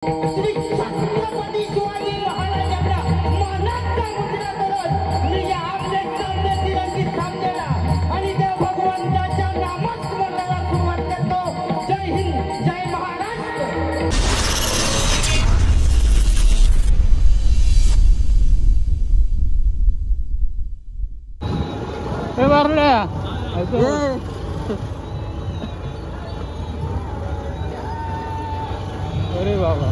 श्री छत्रपती शिवाजी महाराजांना मानाचा मुद्रा करत मी या आपल्या तिरंगी थांबलेला आणि त्या भगवंताच्या नामस्मरणाला सुरुवात करतो। जय हिंद, जय महाराष्ट्र। हे मारल्या अरे बाबा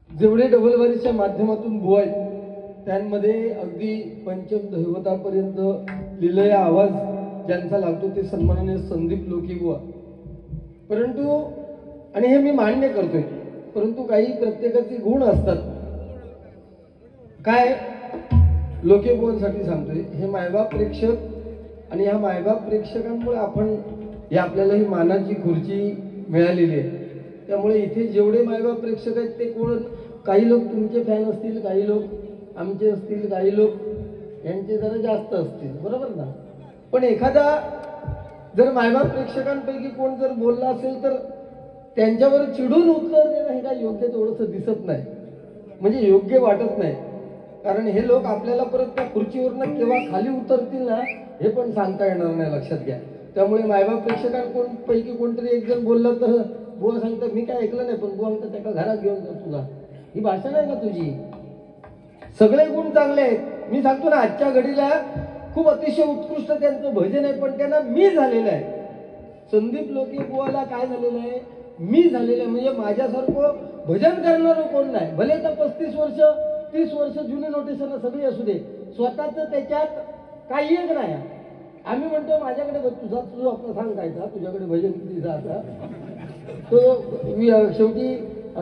जेवढे डबलवारीच्या माध्यमातून बुवा आहेत त्यांमध्ये अगदी पंचम दैवतापर्यंत लिलय आवाज ज्यांचा लागतो ते सन्माननीय संदीप लोके बुवा। परंतु आणि हे मी मान्य करतोय, परंतु काही प्रत्येकाचे गुण असतात। काय लोके बुवांसाठी सांगतोय, हे मायबाप प्रेक्षक आणि ह्या मायबाप प्रेक्षकांमुळे आपण हे आपल्याला ही मानाची खुर्ची मिळालेली आहे। त्यामुळे इथे जेवढे मायबाप प्रेक्षक आहेत ते कोण, काही लोक तुमचे फॅन असतील, काही लोक आमचे असतील, काही लोक यांचे जरा जास्त असतील, बरोबर ना। पण एखादा जर मायबाप प्रेक्षकांपैकी कोण जर बोलला असेल तर त्यांच्यावर चिडून उत्तर देणं हे काय योग्य थोडंसं दिसत नाही, म्हणजे योग्य वाटत नाही। कारण हे लोक आपल्याला परत त्या खुर्चीवरनं केव्हा खाली उतरतील ना हे पण सांगता येणार नाही, लक्षात घ्या। त्यामुळे मायबाप प्रेक्षकांपैकी कोणतरी एक जण बोलला तर बुवा सांगतात मी काय ऐकलं नाही, पण बुवा म्हणतात त्याला घरात घेऊन जा तुला, ही भाषा नाही ना तुझी। सगळे गुण चांगले आहेत। मी सांगतो ना, आजच्या घडीला खूप अतिशय उत्कृष्ट त्यांचं भजन आहे, पण त्यांना मी झालेलं आहे। संदीप लोके बुवाला काय झालेलं आहे, मी झालेलं आहे। म्हणजे माझ्यासारखं भजन करणारं कोण नाही, भले तर 35 वर्ष 30 वर्ष जुनी नोटिसांना सगळी असू दे, स्वतःच त्याच्यात काही एक नाही। आम्ही म्हणतो माझ्याकडे तुझा आपलं सांग काय का तुझ्याकडे भजन किती जाता, तो शेवटी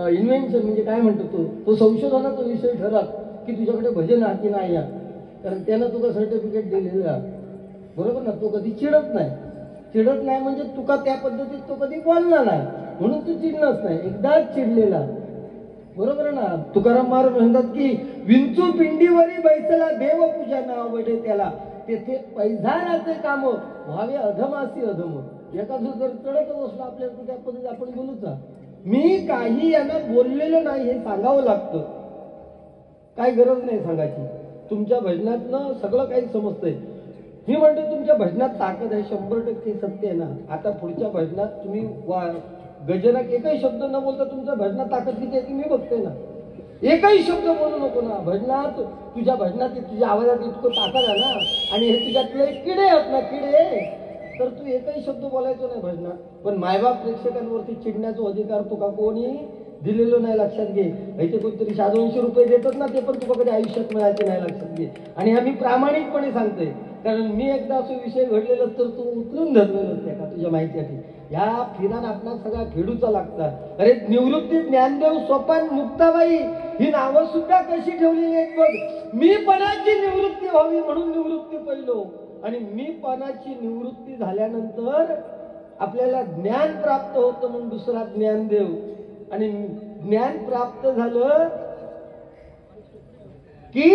इन्व्हेन्शन म्हणजे काय म्हणतो तो संशोधनाचा विषय ठरला की तुझ्याकडे भजन आहे की नाही, कारण त्यानं तुका सर्टिफिकेट दिलेलं, बरोबर ना। तो कधी चिडत नाही म्हणजे तुका त्या पद्धतीत तो कधी बोलला नाही, म्हणून तू चिडणंच नाही। एकदाच चिडलेला बरोबर आहे ना. तुकाराम महाराज म्हणतात की विंचू पिंडीवरी बैसला देव पूजा नाव वडे त्याला, तेथे पैजाराचे काम व्हावे अधमासी अधम. एखादं जर चढतच असलं आपल्याला त्या पद्धतीने आपण बोलूच. मी काही यांना बोललेलं नाही हे सांगावं लागतं. काय गरज नाही सांगायची. तुमच्या भजनातनं सगळं काही समजतंय. मी म्हणतो तुमच्या भजनात ताकद आहे, 100% सत्य आहे ना. आता पुढच्या भजनात तुम्ही गजरात एकही शब्द न बोलता तुमच्या भजनात ताकद किती आहे ती मी बघतोय ना. एकही शब्द बोलू नको ना भजनात. तुझ्या भजनात तुझ्या आवाजात इतकं ताकद आहे ना, आणि हे तुझ्यातले किडे आहेत ना, किडे, तर तू एकही शब्द बोलायचो नाही भजनात. पण मायबाप प्रेक्षकांवरती चिडण्याचा अधिकार तुका कोणी दिलेलो नाही, लक्षात घे. इथे कोणतरी 200 रुपये देतात ना, ते पण तुला कधी आयुष्यात मिळायचे नाही, लक्षात घे. आणि आम्ही प्रामाणिकपणे सांगतोय, कारण मी एकदा असं विषय घडलेला तर तू उचलून धरलेलं असते का तुझ्या माहितीसाठी. या फिरान आपला सगळा फेडूचा लागतात. अरे निवृत्ती ज्ञानदेव सोपान मुक्ताबाई ही नावं सुद्धा कशी ठेवलेली आहेत बघ. मी पणाची निवृत्ती व्हावी म्हणून निवृत्ती पहिलो, आणि मी पणाची निवृत्ती झाल्यानंतर आपल्याला ज्ञान प्राप्त होतं म्हणून दुसरा ज्ञानदेव. आणि ज्ञान प्राप्त झालं की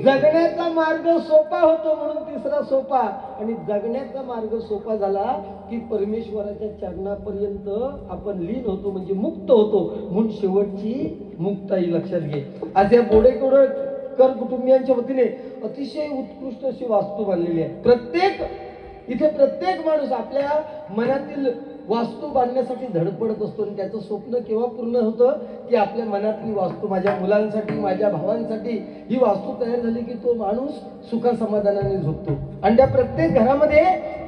जगण्याचा मार्ग सोपा होतो म्हणून तिसरा सोपा. आणि जगण्याचा मार्ग सोपा झाला की परमेश्वराच्या चरणापर्यंत आपण लीन होतो, म्हणजे मुक्त होतो म्हणून शेवटची मुक्ताई, लक्षात घे. आज या बोडेकर कुटुंबियांच्या वतीने अतिशय उत्कृष्ट अशी वास्तू बांधलेली आहे. प्रत्येक माणूस आपल्या मनातील वास्तू बांधण्यासाठी धडपडत असतो, आणि त्याचं स्वप्न केव्हा पूर्ण होतं की आपल्या मनातली वास्तू माझ्या मुलांसाठी, माझ्या भावांसाठी ही वास्तू तयार झाली की तो माणूस सुखा समाधानाने झोपतो. आणि त्या प्रत्येक घरामध्ये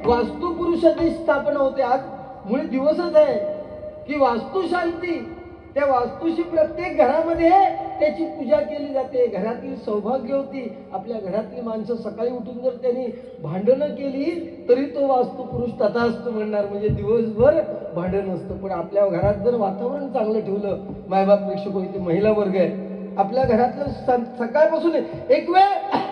वास्तू पुरुषाची स्थापना होते. आज मुळे दिवसच आहे की वास्तू शांती. त्या वास्तूशी प्रत्येक घरामध्ये त्याची पूजा केली जाते. घरातली सौभाग्यवती आपल्या घरातली माणसं सकाळी उठून जर त्यांनी भांडणं केली तरी तो वास्तू पुरुष तथास्तु म्हणणार, म्हणजे दिवसभर भांडण असतं. पण आपल्या घरात जर वातावरण चांगलं ठेवलं, मायबाप प्रेक्षक इथे महिला वर्ग आहे, आपल्या घरातलं सकाळपासून एक वेळ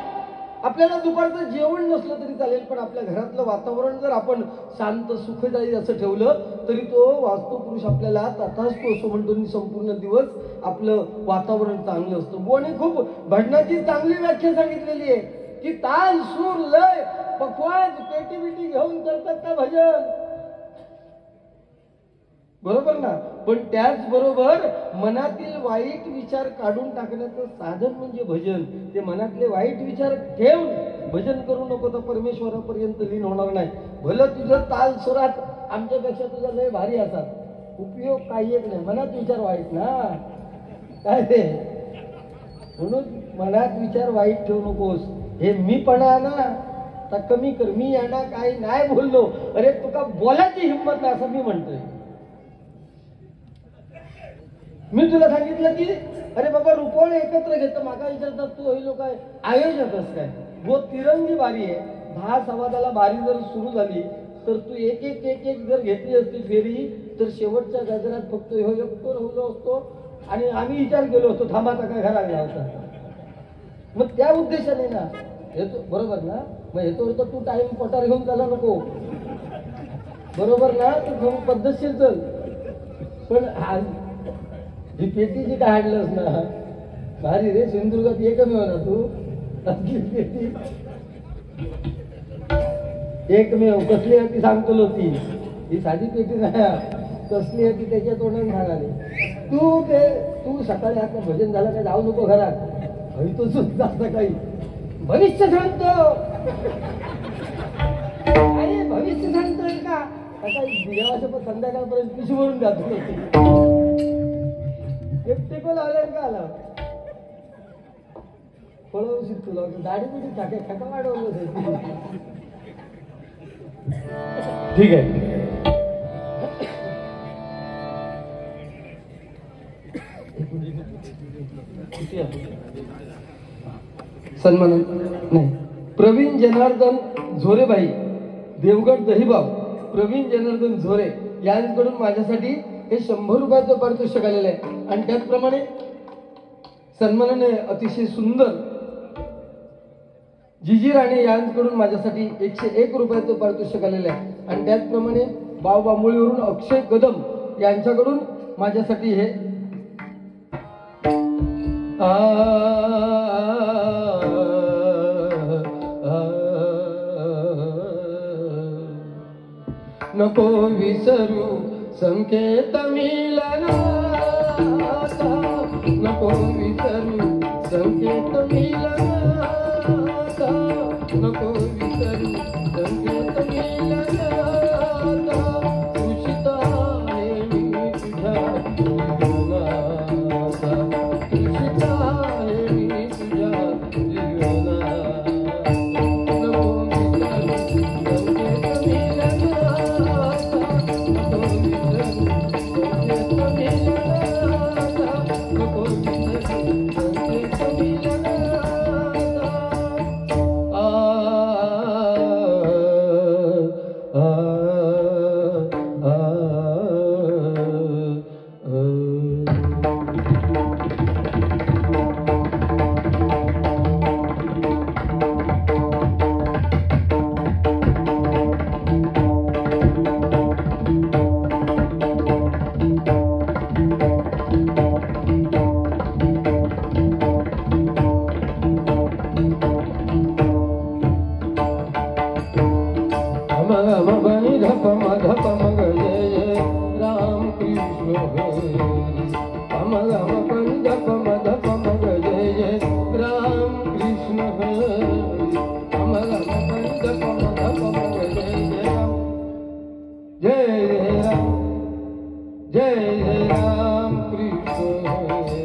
आपल्याला दुपारचं जेवण नसलं तरी चालेल, पण आपल्या घरातलं वातावरण जर आपण शांत सुखदायी असं ठेवलं तरी तो वास्तुपुरुष आपल्याला तथास्तु असं म्हणतो. संपूर्ण दिवस आपलं वातावरण चांगलं असतं. बोने खूप भजनाची चांगली व्याख्या सांगितलेली आहे की ताल सूर लय पकवाज पेटी बिटी घेऊन करतात का भजन, बरोबर ना. पण त्याचबरोबर मनातील वाईट विचार काढून टाकण्याचं साधन म्हणजे भजन. ते मनातले वाईट विचार ठेवून भजन करू नको तर परमेश्वरापर्यंत लीन होणार नाही. भलं तुझं ताल सुरात आमच्यापेक्षा तुझा लय भारी असा, उपयोग काही एक नाही. मनात विचार वाईट ना, काय ते, म्हणून मनात विचार वाईट ठेवू नकोस. हे मीपणा ना तर कमी कर. मी यांना काही नाही बोललो, अरे तुका बोलायची हिंमत नाही असं मी म्हणतोय. मी तुला सांगितलं की अरे बाबा रुपवणे एकत्र घेतं, माका विचारतात तू हे लोक आयोजकच काय. वो तिरंगी बारी आहे. 10:15 बारी जर सुरू झाली तर तू एक एक जर घेतली असती फेरी तर शेवटच्या गजरात फक्त ह्यो एकटो राहिलो असतो आणि आम्ही विचार केलो असतो थांबाचा काय घरा गेला होता. मग त्या उद्देशाने ना येतो, बरोबर ना. मग येतो तर तू टाइम पटार घेऊन चाला नको, बरोबर ना. तू पद्धतशीर चल. पण ही पेटी जी काय हाडलंस ना भारी रे. सिंधुदुर्गात एकमेव ना तू पेटी एकमेव. कसली आहे ती सांगतो ती, ही साधी पेटी नाही कसली आहे ती त्याच्या तोंडाने सांगाले. तू सकाळी आता भजन झालं काय जाऊ नको घरात, तो सुद्धा सकाळी भविष्य सांगतो. अरे भविष्य सांगतोय का सकाळी देवाच्या पण संध्याकाळपर्यंत पिशू भरून जातो. एकटे आले का आला फळवशीत तुला दाढी बिडी ठका वाढवलं. ठीक आहे. सन्मान नाही. प्रवीण जनार्दन झोरेबाई देवगड दहिबाव, प्रवीण जनार्दन झोरे यांकडून माझ्यासाठी हे 100 रुपयाचं पारितोषिक आलेलं आहे. आणि त्याचप्रमाणे सन्मानाने अतिशय सुंदर जिजी राणे यांकडून माझ्यासाठी 101 रुपयाचं पारितोषिक आलेलं आहे. आणि त्याचप्रमाणे बावबांबोळीवरून अक्षय कदम यांच्याकडून माझ्यासाठी हे नको विसरू संकेत मिलनाचा, नको विसरू संकेत मिलनाचा, नको विसरू संकेत मिलनाचा. तुझीत आहे मी तुझ्या जीवनाचा, तुझीत आहे मी तुझ्या जीवनाचा. नको विसरू संकेत मिलनाचा, नको विसरू संकेत मिलनाचा, नको विसरू संकेत मिलनाचा. धप मधप मग जय राम कृष्ण हरी. धप मधप मग जय राम कृष्ण हरी. धप मधप मग जय राम जय राम कृष्ण हरी.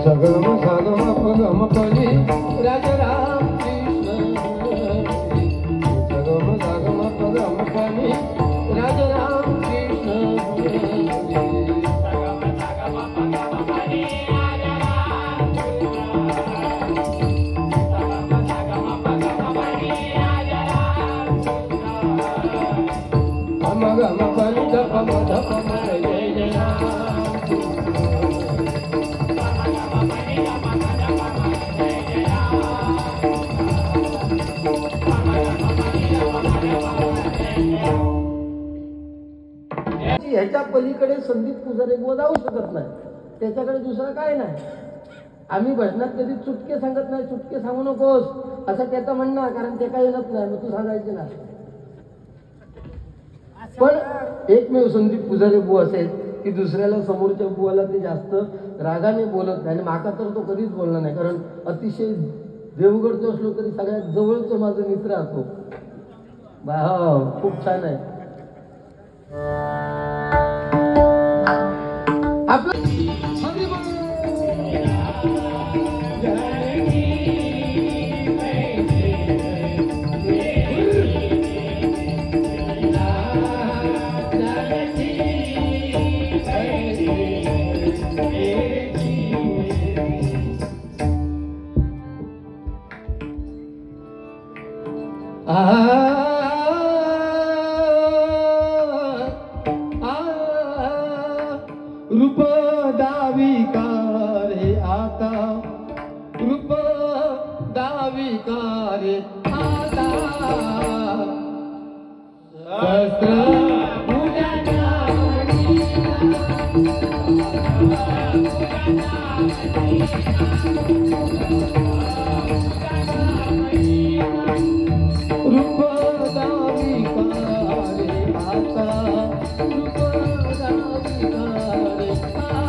सगम सागम पगम पनी राजा राम कृष्ण हरी. सगम सागम पगम पनी राजा राम कृष्ण हरी. गम गम पनी धप धप जय जय राम. ह्याच्या पलीकडे संदीप पुजारी बुवा जाऊ शकत नाही, त्याच्याकडे दुसरं काय नाही. आम्ही भजनात कधी चुटके सांगत नाही, चुटके सांगू नकोस असं त्याचं म्हणणं, कारण ते काही येत नाही, मग तू सांगायचे ना. पण एकमेव संदीप पुजारी बुवा असेल की दुसऱ्याला समोरच्या बुवाला ते जास्त रागाने बोलत नाही. आणि माका तर तो कधीच बोलणार नाही, कारण अतिशय देवगडचं असलो तरी सगळ्यात जवळचं माझं मित्र असतो. खूप छान आहे आपलं. रूप दाविका रे आता, रूप दाविका रे आता. रूप दाविका रे आता, रूप दाविका रे आता.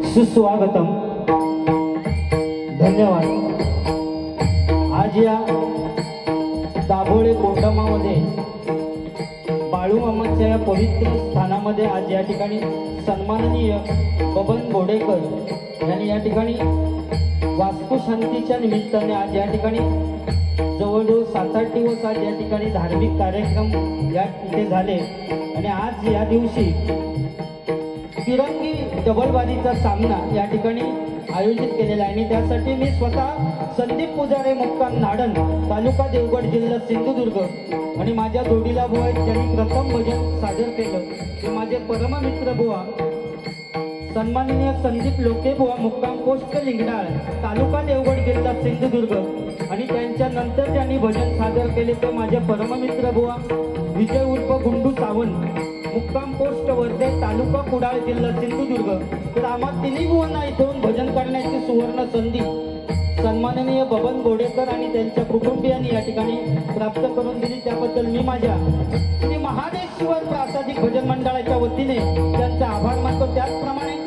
सुस्वागतम. धन्यवाद. आज या दाभोळे कोंडमामध्ये बाळूमामाच्या या पवित्र स्थानामध्ये आज या ठिकाणी सन्माननीय बबन बोडेकर यांनी या ठिकाणी वास्तुशांतीच्या निमित्ताने आज या ठिकाणी जवळजवळ 7-8 दिवस आज या ठिकाणी धार्मिक कार्यक्रम या इथे झाले आणि आज या दिवशी तिरंगी डबलबाजीचा सामना या ठिकाणी आयोजित केलेला आहे आणि त्यासाठी मी स्वतः संदीप पुजारे मुक्काम नाडन तालुका देवगड जिल्हा सिंधुदुर्ग आणि माझ्या जोडीला बुवा आहेत त्यांनी प्रथम भजन सादर केलं ते माझे परममित्र बुवा सन्माननीय संदीप लोके बुवा मुक्काम पोस्ट लिंगडाळ तालुका देवगड जिल्हा सिंधुदुर्ग आणि त्यांच्या नंतर त्यांनी भजन सादर केले ते माझे परममित्र बुवा विजय उर्फ गुंडू सावंत मुक्काम पोस्ट वर्धे तालुका कुडाळ जिल्हा सिंधुदुर्ग. तर आम्हा तिन्ही बुवांना इथून भजन करण्याची सुवर्ण संधी सन्माननीय बबन बोडेकर आणि त्यांच्या कुटुंबियांनी या ठिकाणी प्राप्त करून दिली. त्याबद्दल मी माझ्या श्री महादेश्वर प्रासादिक भजन मंडळाच्या वतीने त्यांचा आभार मानतो. त्याचप्रमाणे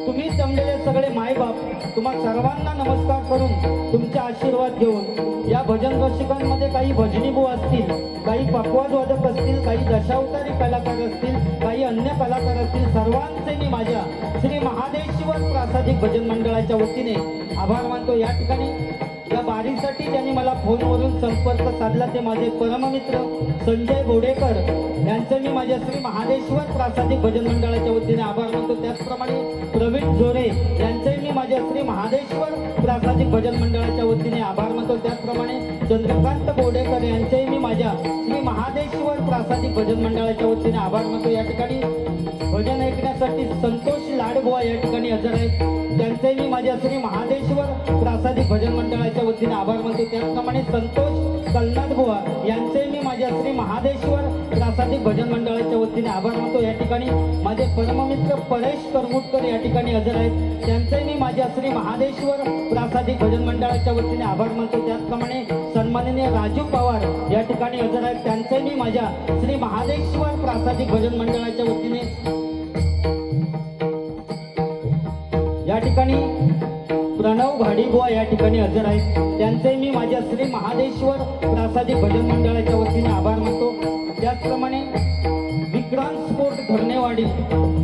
तुम्ही जमलेले सगळे मायबाप तुम्हा सर्वांना नमस्कार करून तुमचे आशीर्वाद घेऊन या भजन रसिकांमध्ये काही भजनी बुवा असतील, काही पकवाज वादक असतील, काही दशावतारी कलाकार असतील, काही अन्य कलाकार असतील, सर्वांचे मी माझ्या श्री महादेश्वर प्रासादिक भजन मंडळाच्या वतीने आभार मानतो. या ठिकाणी या बारीसाठी त्यांनी मला फोनवरून संपर्क साधला ते माझे परममित्र संजय बोडेकर यांचे मी माझ्या श्री महादेश्वर प्रासादिक भजन मंडळाच्या वतीने आभार मानतो. त्याचप्रमाणे प्रवीण जोरे यांचे मी माझ्या श्री महादेश्वर प्रासादिक भजन मंडळाच्या वतीने आभार मानतो. त्याचप्रमाणे चंद्रकांत बोडेकर यांचे मी माझ्या श्री महादेश्वर प्रासादिक भजन मंडळाच्या वतीने आभार मानतो. या ठिकाणी भजन ऐकण्यासाठी संतोष लाडबुवा या ठिकाणी हजर आहेत त्यांचे मी माझ्या श्री महादेश्वर प्रासादिक भजन मंडळाच्या वतीने आभार मानतो. त्याचप्रमाणे संतोष कलनाथ बुवा यांचे मी माझ्या श्री महादेश्वर प्रासादिक भजन मंडळाच्या वतीने आभार मानतो. या ठिकाणी माझे परममित्र परेश करमुटकर या ठिकाणी हजर आहेत त्यांचे मी माझ्या श्री महादेश्वर प्रासादिक भजन मंडळाच्या वतीने आभार मानतो. त्याचप्रमाणे सन्माननीय राजू पवार या ठिकाणी हजर आहेत त्यांचे मी माझ्या श्री महादेश्वर प्रासादिक भजन मंडळाच्या वतीने या ठिकाणी प्रणव भाडीबुवा या ठिकाणी हजर आहेत त्यांचे मी माझ्या श्री महादेश्वर प्रासादिक भजन मंडळाच्या वतीने आभार मानतो. त्याचप्रमाणे विक्रांत स्पोर्ट धरणेवाडी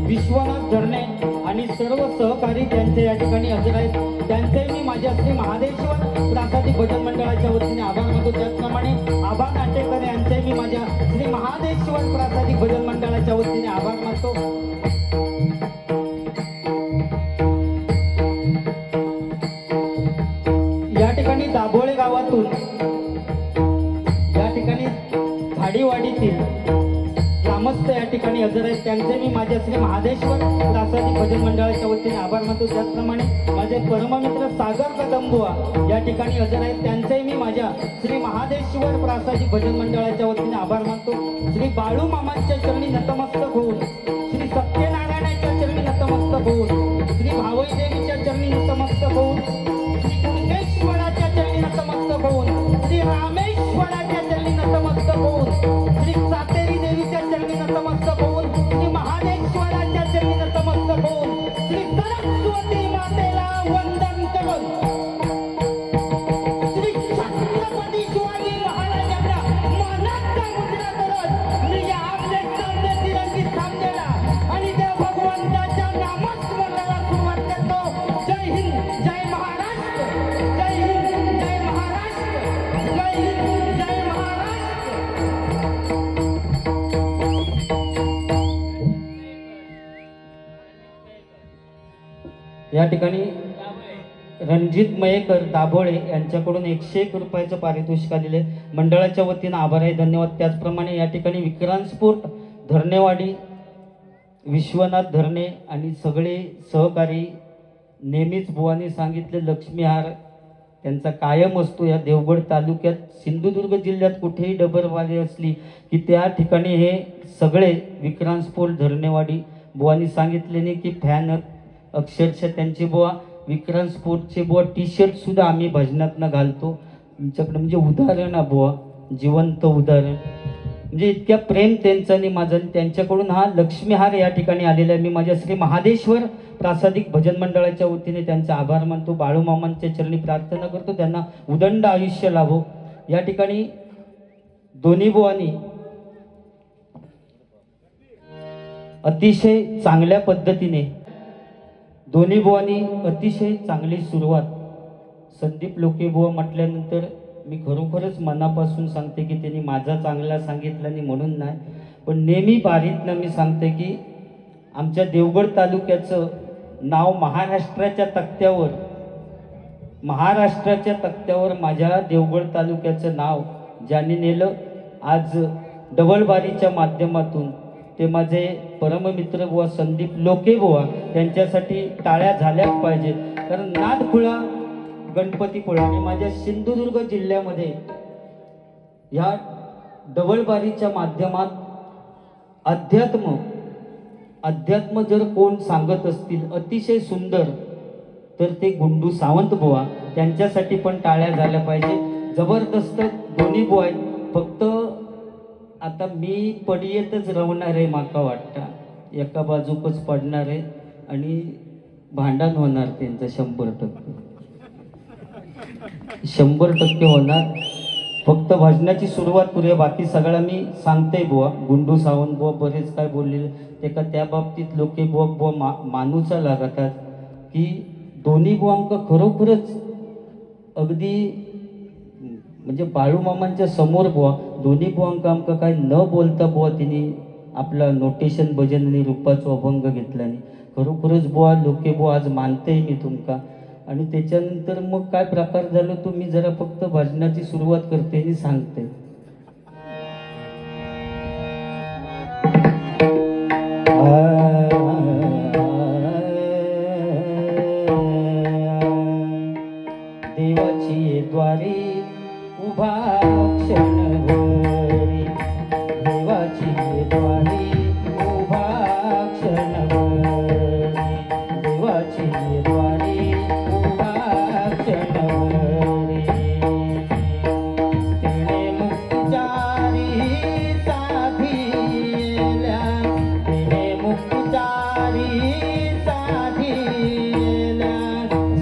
विश्वनाथ धरणे आणि सर्व सहकारी त्यांचे या ठिकाणी हजर आहेत त्यांचे मी माझ्या श्री महादेश्वर प्रासादिक भजन मंडळाच्या वतीने आभार मानतो. त्याचप्रमाणे आबा नाटेकर यांचे मी माझ्या श्री महादेश्वर प्रासादिक भजन मंडळाच्या वतीने आभार मानतो. या ठिकाणी दाभोळे गावातून या ठिकाणी भाडीवाडीतील ग्रामस्थ या ठिकाणी हजर आहेत त्यांचे मी माझ्या श्री महादेश्वर प्रासादिक भजन मंडळाच्या वतीने आभार मानतो. त्याचप्रमाणे माझे परममित्र सागर कदंबुवा या ठिकाणी हजर आहेत त्यांचे मी माझ्या श्री महादेश्वर प्रासादिक भजन मंडळाच्या वतीने आभार मानतो. श्री बाळू मामांच्या चरणी नतमस्तक होऊन, श्री सत्यनारायणाच्या चरणी नतमस्तक होऊन, श्री भावई देवीच्या चरणी नतमस्तक होऊन, श्री कुणकेश्वराच्या चरणी नतमस्तक होऊन, श्री रामेश्वराच्या चरणी नतमस्तक होऊन, श्री सातेरी देवीच्या चरणी नतमस्तक होऊन, श्री महादेश्वराच्या चरणी नतमस्तक होऊन, श्री सरस्वती मातेला वंदन करून, श्री छत्रपती शिवाजी महाराजांना मानाचा मुद्रा करत मी या आपल्या सामने तिरंगी थांबलेला आणि त्या भगवंताच्या नामस्मरणाला सुरुवात करतो. जय हिंद, जय महाराष्ट्र, जय हिंद, जय महाराष्ट्र, जय हिंद, जय महाराष्ट्र. या ठिकाणी रणजित मयेकर दाभोळे यांच्याकडून 101 रुपयाचं पारितोषिक आलेले मंडळाच्या वतीनं आभार आहे. धन्यवाद. त्याचप्रमाणे या ठिकाणी विक्रांत स्पोर्ट धरणेवाडी विश्वनाथ धरणे आणि सगळे सहकारी नेहमीच बुवांनी सांगितले लक्ष्मीहार त्यांचा कायम असतो. या देवगड तालुक्यात सिंधुदुर्ग जिल्ह्यात कुठेही डबरवाली असली की त्या ठिकाणी हे सगळे विक्रांत स्पोर्ट धरणेवाडी बुवांनी सांगितले नाही की फॅन अक्षरशः त्यांचे बुवा विक्रांत स्पोर्टचे बुवा टी-शर्ट सुद्धा आम्ही भजनातनं घालतो. तुमच्याकडे म्हणजे उदाहरण आहे बुवा, जिवंत उदाहरण. म्हणजे इतक्या प्रेम त्यांचं आणि माझं त्यांच्याकडून हा लक्ष्मीहार या ठिकाणी आलेला आहे. मी माझ्या श्री महादेश्वर प्रासादिक भजन मंडळाच्या वतीने त्यांचा आभार मानतो. बाळूमामांच्या चरणी प्रार्थना करतो त्यांना उदंड आयुष्य लाभो. या ठिकाणी दोन्ही बुवांनी अतिशय चांगल्या पद्धतीने दोन्ही बुवांनी अतिशय चांगली सुरुवात. संदीप लोके बुवा म्हटल्यानंतर मी खरोखरच मनापासून सांगते की त्यांनी माझा चांगला सांगितला नाही म्हणून नाही, पण नेहमी बारीतनं मी सांगते की आमच्या देवगड तालुक्याचं नाव महाराष्ट्राच्या तक्त्यावर माझ्या देवगड तालुक्याचं नाव ज्यांनी नेलं आज डबल बारीच्या माध्यमातून ते माझे परममित्र बुवा संदीप लोके बुवा, त्यांच्यासाठी टाळ्या झाल्याच पाहिजे. कारण नादखुळा गणपतीपुळा आणि माझ्या सिंधुदुर्ग जिल्ह्यामध्ये या डबलबारीच्या माध्यमात अध्यात्म जर कोण सांगत असतील अतिशय सुंदर तर ते गुंडू सावंत बुवा, त्यांच्यासाठी पण टाळ्या झाल्या पाहिजे. जबरदस्त दोन्ही बुवा आहेत. फक्त आता मी पडियेतच रवणार आहे माका वाटतं, एका बाजूकच पडणार आहे आणि भांडण होणार त्यांचं 100% होणार. फक्त भजनाची सुरुवात करूया, बाकी सगळा मी सांगते बुवा. गुंडू सावंत बुवा बरेच काय बोललेले ते का त्या बाबतीत लोके बुवा मानूचा लागतात की दोन्ही बुवा आमका खरोखरच अगदी म्हणजे बाळूमामांच्या समोर बुवा दोन्ही बुवांका आमका काय न बोलता बुवा तिने आपला नोटेशन भजन आणि रूपाचा अभंग घेतला नाही. खरोखरच बुवा लोके बुवा आज मानते मी तुमका. आणि त्याच्यानंतर मग काय प्रकार झाला तो मी जरा फक्त भजनाची सुरुवात करते आणि सांगते. देवाची द्वारी उभा क्षणभरी, देवाची द्वारी उभा क्षणभरी, देवाची द्वारी उभा क्षणभरी. तिने मुक्तारी साधिल्या, तिने मुक्तारी साधिल्या,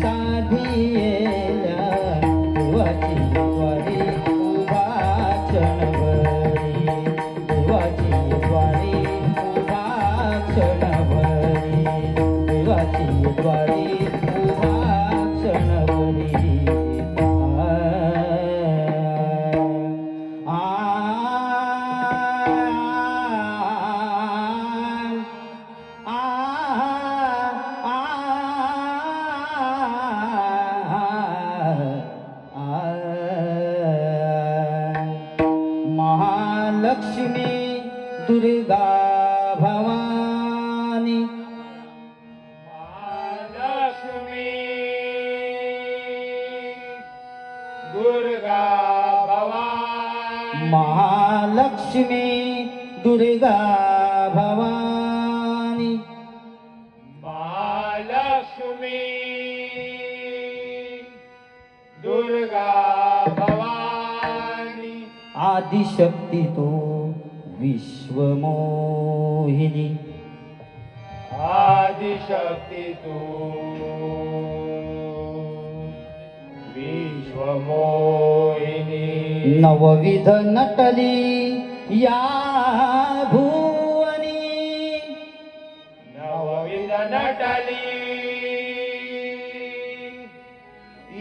साधिल्या देवाची द्वारी उभा क्षणभरी, देवाची द्वारी उभा क्षणभरी, देवाची द्वारी उभा क्षणभरी. महालक्ष्मी दुर्गा भवानी, महालक्ष्मी दुर्गा भवानी, महालक्ष्मी दुर्गा भवानी, महालक्ष्मी दुर्गा भवानी. आदिशक्ती तो विश्वमोहिनी, आदिशक्ती तू विश्वमोहिनी. नवविध नटली या भुवनी, नवविध नटली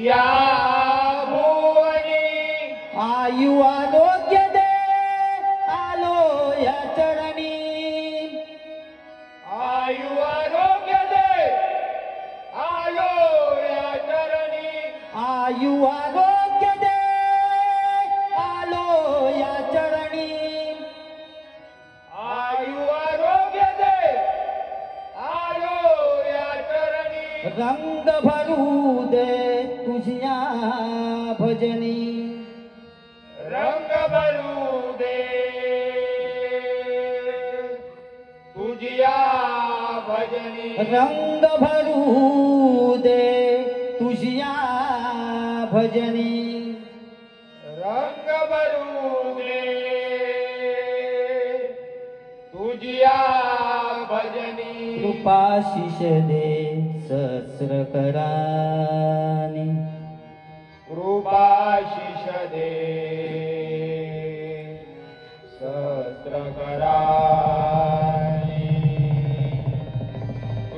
या भुवनी. आयु आरोग्य दे आलो या चरणी, आयु आरोग्य दे आलो या चरणी. आयु आरोग्य दे आलो या चरणी. आयु आरोग्य दे आलो या चरणी. रंग भरू दे तुझ्या भजनी, रंग भरू दे तुझ्या भजनी. रंग भरू दे तुझ्या भजनी. रंग भरू दे तुझ्या भजनी. कृपाशिष दे सहस्र करानी कृपाशिष दे सहस्र करानी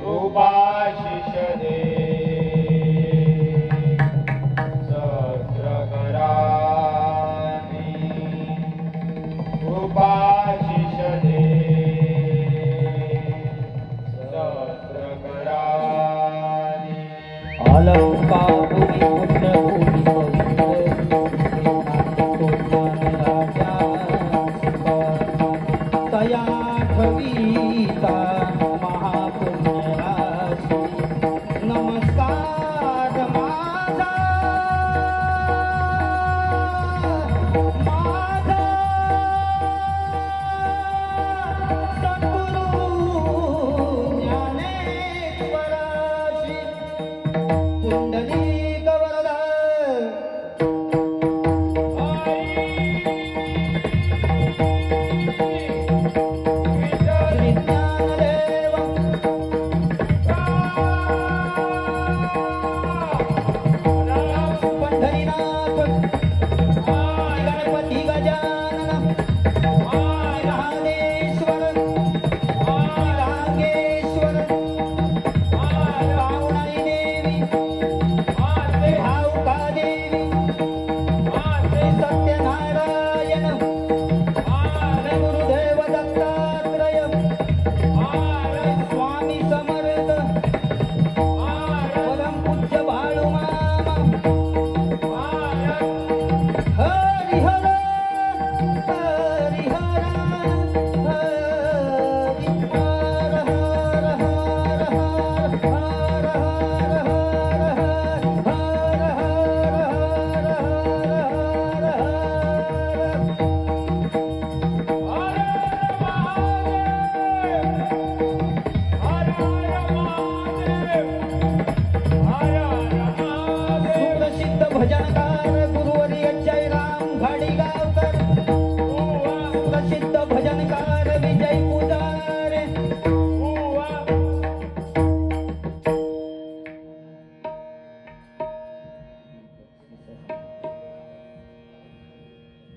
कृपाशिष दे सहस्र करानी कृपाशिष दे सहस्र करानी अलंका भूमी पुत्र भूमी राजा तया ठवीता महापुण्य राशी नमस्कार माझा माझा सद्गुरु ज्ञानेश्वराशी पुंडलिक वरदा श्री ज्ञानदेव पंढरीनाथ गणपती गजानन रामेश्वर रांगेश्वर पावनाई देवी भाऊका देवी सत्यनारायण गुरुदेव दत्तात्रय स्वामी समर्थ परम पूज्य बाळूमामा हरिहर हरिहर हरिहर सुप्रसिद्ध भजनकार गुरुवर्य जयराम घाडीगावकर प्रसिद्ध भजनकार विजय पुजारे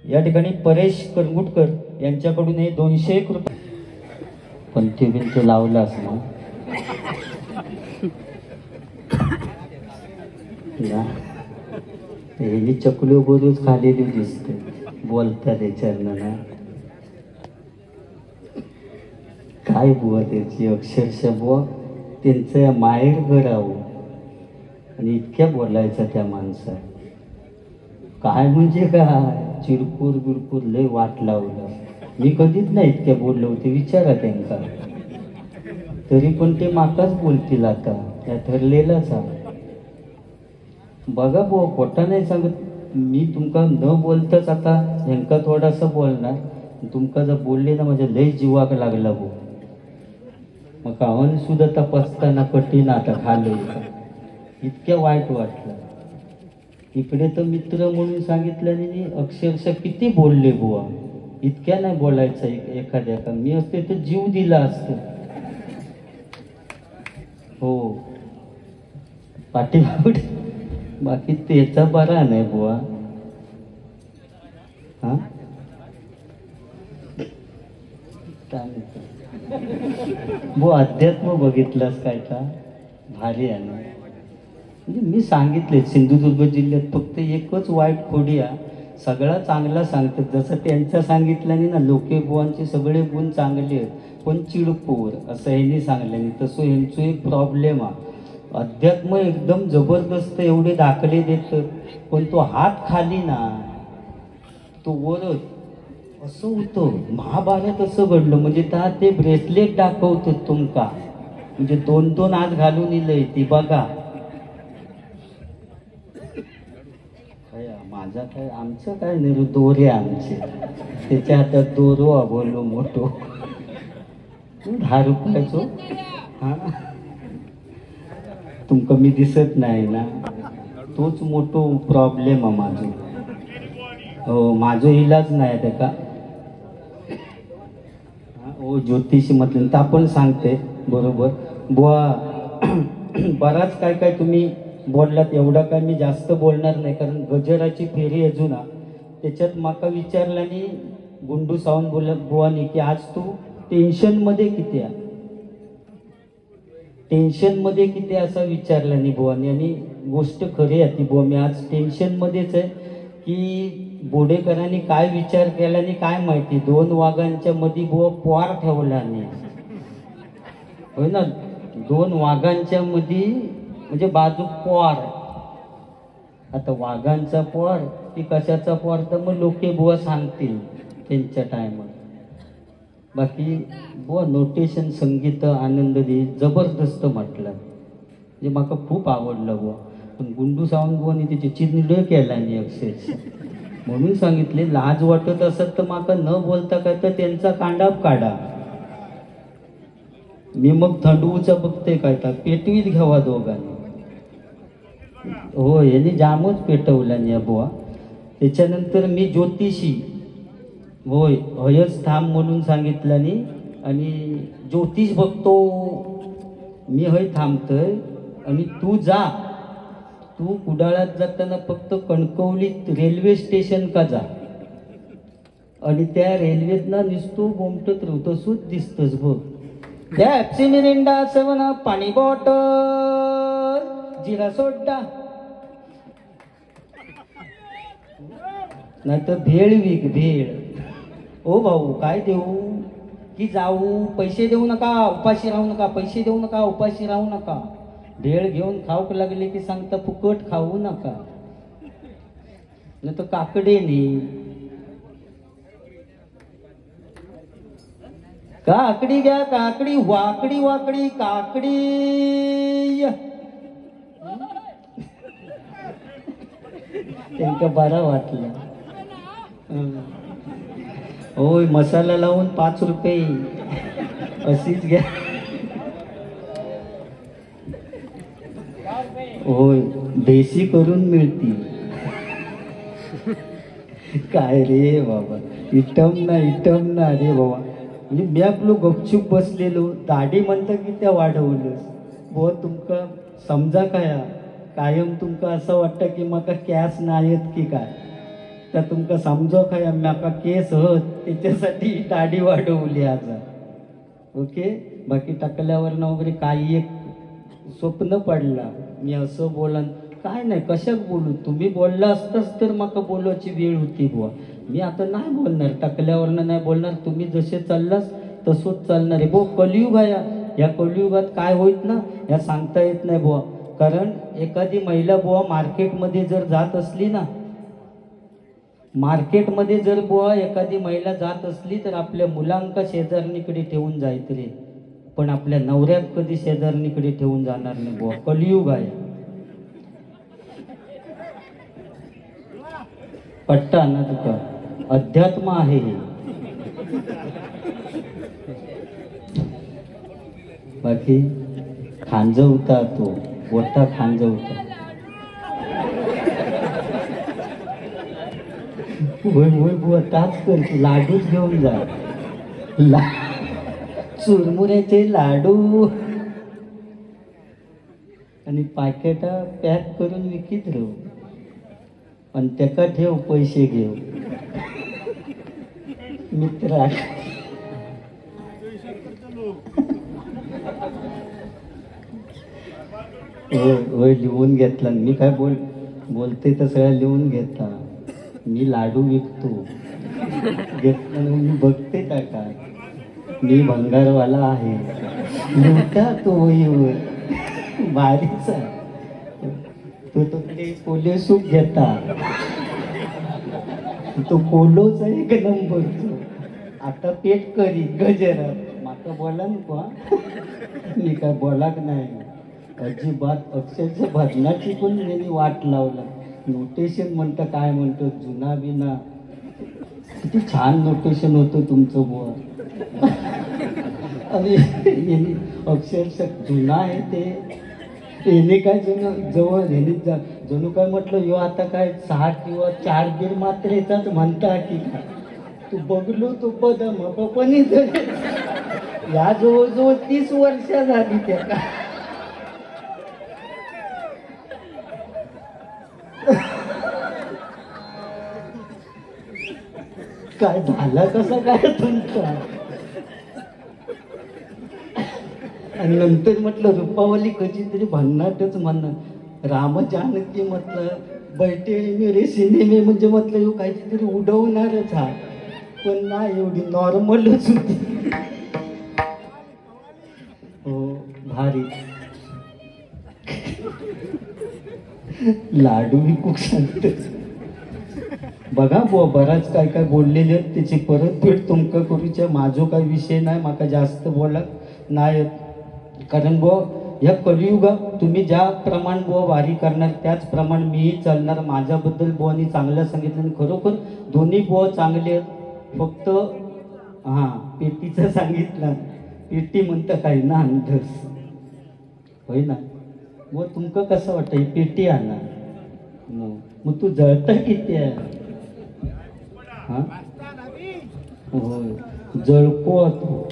या ठिकाणी परेश करंगुटकर यांच्याकडून हे 201 रुपये पंथबिंत लावला असं हे चकलो बोलूच खालेली दिसते बोलतात त्याच्यानं काय बुवा त्याची अक्षरशः बुवा त्यांचं माहेर घरावं आणि इतक्या बोलायचा त्या माणसात काय म्हणजे काय चिरपूर बिरपूर लय वाट लावलं मी कधीच नाही इतक्या बोललो होते विचारा त्यांना तरी पण ते माकाच बोलतील आता त्या ठरलेलाच आहे बघा बुवा खोटा नाही सांगत मी तुमका न बोलताच आता ह्यांका थोडासा बोलणार तुमका जर बोलले ना माझ्या लय जीवाक लागला भाऊ मग कावन सुद्धा तपासताना कठीण आता खाल्लं इतक्या वाईट वाटलं इकडे तर मित्र म्हणून सांगितल्याने अक्षरशः किती बोलले बुवा इतक्या नाही बोलायचं एखाद्या का मी असते तर जीव दिला असत हो पाठीमागून बाकी त्याचा बरा नाही बुवा हा बुवा अध्यात्म बघितलास काय का भारी आहे ना म्हणजे मी सांगितले सिंधुदुर्ग जिल्ह्यात फक्त एकच वाईट खोडी आहे सगळा चांगला सांगतात जसं त्यांच्या सांगितल्याने ना लोके बुवांचे सगळे गुण चांगले आहेत पण चिडपूर असं ह्यांनी सांगल्याने तसं ह्यांचं एक प्रॉब्लेम आहे अध्यात्म एकदम जबरदस्त एवढे दाखले देतं पण तो हात खाली ना तो वरच असं होतं महाभारत असं घडलं म्हणजे त्या ते ब्रेसलेट दाखवतो तुमका म्हणजे 2-2 हात घालून इलंय ती बघा माझा काय आमचं काय नाही दोरे आमचे त्याच्या हातात दोरो बोललो मोठो 10 रुपयाचो हा तुमका मी दिसत नाही ना तोच मोठो प्रॉब्लेम आहे माझो हो माझो इलाज नाही ते का हो ज्योतिषी म्हटलं तर आपण सांगते बरोबर बुवा बराच काय काय तुम्ही बोललात, एवढा काय मी जास्त बोलणार नाही कारण गजराची फेरी अजून त्याच्यात माका विचारल्याने गुंडू सावंत बुवानी की आज तू टेन्शनमध्ये किती आहे, टेन्शनमध्ये किती असं विचारल्याने बुवानी. आणि गोष्ट खरी आहे ती बुवा, मी आज टेन्शनमध्येच आहे की बोडेकरांनी काय विचार केल्याने काय माहिती, 2 वाघांच्या मध्ये बुवा पोर ठेवल्याने, होय ना, 2 वाघांच्या मध्ये म्हणजे बाजू पोर. आता वाघांचा पोर की कशाचा पोर तर मग लोके बुवा सांगतील त्यांच्या टायमात. बाकी बुवा नोटेशन संगीत आनंद दे जबरदस्त म्हटलं, म्हणजे माका खूप आवडलं बुवा. पण गुंडू सावंत बुवानी त्याची चिंड केला नाही अक्षरशः, म्हणून सांगितले लाज वाटत असत तर माका न बोलता काय तर त्यांचा कांडाप काढा. मी मग थंडूचा बघते काय तर पेटवीत घ्यावा दोघांनी. हो यांनी जामच पेटवला नाही बुवा. त्याच्यानंतर मी ज्योतिषी होय हयच थांब म्हणून सांगितल्याने, आणि ज्योतिष बघतो मी हय थांबतोय आणि तू जा, तू कुडाळात जाताना फक्त कणकवलीत रेल्वे स्टेशन का जा, आणि त्या रेल्वेतनं निसतो बोमटत राहतो तसूच दिसतस बघ. त्या ॲप्सी मिरिंडा 7 अप पाणी बॉटल जिरा सोडा नाही तर भेळ विक भेळ. ओ भाऊ काय देऊ की जाऊ, पैसे देऊ नका उपाशी राहू नका, पैसे देऊ नका उपाशी राहू नका. भेळ घेऊन खाऊक लागले की सांगता फुकट खाऊ नका, नाही तर काकडे नाही. काकडी घ्या काकडी, वाकडी वाकडी काकडी. त्यांना बरं वाटलं. होय मसाला लावून 5 रुपये अशीच घ्या. होय देशी करून मिळतील. काय रे बाबा, इटम ना रे बाबा. म्हणजे मी आपलो गपचूप बसलेलो, दाढी म्हणतं की त्या वाढवलंस बुवा. तुमका समजा काय कायम तुमका असं वाटतं की माका कॅस नाहीत की काय, तर तुमका समजो काय माका केस हत त्याच्यासाठी दाढी वाढवली आज. ओके, बाकी टाकल्यावरनं वगैरे काही एक स्वप्न पडला मी असं बोला काय नाही, कशाक बोलू. तुम्ही बोलला असताच तर माका बोलायची वेळ होती बुवा. मी आता नाही बोलणार, टाकल्यावरनं नाही बोलणार. तुम्ही जसे चाललास तसंच चालणार आहे बुवा. कलियुग आहे, या कलियुगात काय होईत ना या सांगता येत नाही बुवा. कारण एखादी महिला बुवा मार्केटमध्ये जर जात असली ना, मार्केटमध्ये जर बुवा एखादी महिला जात असली तर आपल्या मुलांका शेजारणीकडे ठेवून जायत रे, पण आपल्या नवऱ्यात कधी शेजारणीकडे ठेवून जाणार नाही बुवा. कलियुग आहे. पट्टा ना तुका, अध्यात्म आहे हे. बाकी खांजवता तो मोठा खांजवता. होय होय बुवा ताच कर, लाडूच घेऊन जा. चुरमुऱ्याचे लाडू आणि पाकिटा पॅक करून विकीत राहू, आणि त्याका ठेव पैसे घेऊ मित्रा. होय लिहून घेतला मी. काय बोलते तर सगळ्या लिहून घेता. मी लाडू विकतो घेतला, मी बघते का काय, मी भंगारवाला आहे. लिहता तो होय भारीच आहे. तो ते कोले सूप घेता, तो कोलोच आहे एक नंबरचो. आता पेट करी गजरा माका बोला नको. मी काय बोलाक नाही अजिबात. अक्षरशः भजनाची पण त्यांनी वाट लावला. नोटेशन म्हणतं काय म्हणतो जुना बिना, किती छान नोटेशन होतं तुमचं बुवा. आणि अक्षरशः जुना आहे ते. याने काय जवळ ह्याने जणू काय म्हटलं यो आता काय 6 किंवा 4 दीड मात्रेचाच म्हणता की काय. तू बघलो तो बदम पणी या जवळजवळ 30 वर्ष झाली त्याला. काय झालं कसं काय तुमचा? आणि नंतर म्हटलं रूपावली कधीतरी भन्नाटच म्हणणं राम जानकी म्हटलं बैठे मेरे सिनेमे म्हणजे म्हटलं येऊ काहीतरी उडवणारच हा, पण नाही एवढी नॉर्मलच होती. हो भारी. लाडू बी खूप सांगते बघा बुवा, बराच काय काय बोललेले आहेत त्याची परतफेड तुमका करूच्या. माझो काय विषय नाही, माका जास्त बोला नाही, कारण बुवा ह्या कलियुगात तुम्ही ज्या प्रमाण बुवा वारी करणार त्याच प्रमाण मीही चालणार. माझ्याबद्दल बुवानी चांगलं सांगितलं आणि खरोखर दोन्ही बुवा चांगले आहेत. फक्त हां पेटीचं सांगितलं, पेटी म्हणतं काय ना अंधस होय ना. व तुमका कसं वाटतं ही पेटी आणा मग तू जळतं किती आहे? हां होय जळको तू.